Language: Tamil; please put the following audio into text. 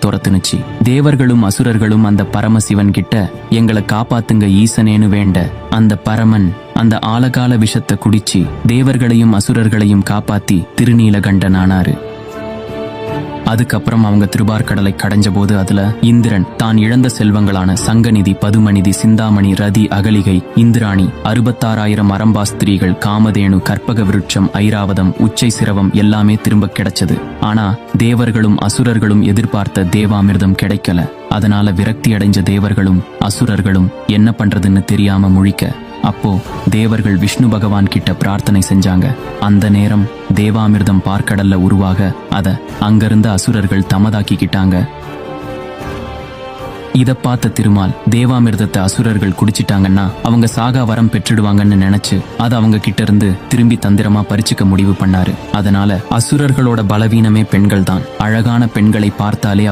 துரத்துனுச்சு. தேவர்களும் அசுரர்களும் அந்த பரமசிவன் கிட்ட எங்களை காப்பாத்துங்க ஈசனேன்னு வேண்ட, அந்த பரமன் அந்த ஆலகால விஷத்தை குடிச்சு தேவர்களையும் அசுரர்களையும் காப்பாத்தி திருநீலகண்டனானாரு. அதுக்கப்புறம் அவங்க திருபார்கடலை கடைஞ்ச போது அதுல இந்திரன் தான் இழந்த செல்வங்களான சங்கநிதி, பதுமநிதி, சிந்தாமணி, ரதி, அகலிகை, இந்திராணி, 66,000 அரம்பாஸ்திரீகள், காமதேனு, கற்பக விருட்சம், ஐராவதம், உச்சை சிரவம் எல்லாமே திரும்ப கிடைச்சது. ஆனா தேவர்களும் அசுரர்களும் எதிர்பார்த்த தேவாமிர்தம் கிடைக்கல. அதனால விரக்தி அடைஞ்ச தேவர்களும் அசுரர்களும் என்ன பண்றதுன்னு தெரியாம முழிக்க, அப்போ தேவர்கள் விஷ்ணு பகவான் கிட்ட பிரார்த்தனை செஞ்சாங்க. அந்த நேரம் தேவாமிர்தம் பார்க்கடல்ல உருவாக அத அங்கிருந்த அசுரர்கள் தமதாக்கிக்கிட்டாங்க. இத பார்த்த திருமால் தேவாமிர்தத்தை அசுரர்கள் குடிச்சிட்டாங்கன்னா அவங்க சாகா வரம் பெற்றுடுவாங்கன்னு நினைச்சு அதை அவங்க கிட்ட இருந்து திரும்பி தந்திரமா பறிச்சுக்க முடிவு பண்ணாரு. அதனால அசுரர்களோட பலவீனமே பெண்கள் தான். அழகான பெண்களை பார்த்தாலே அவங்க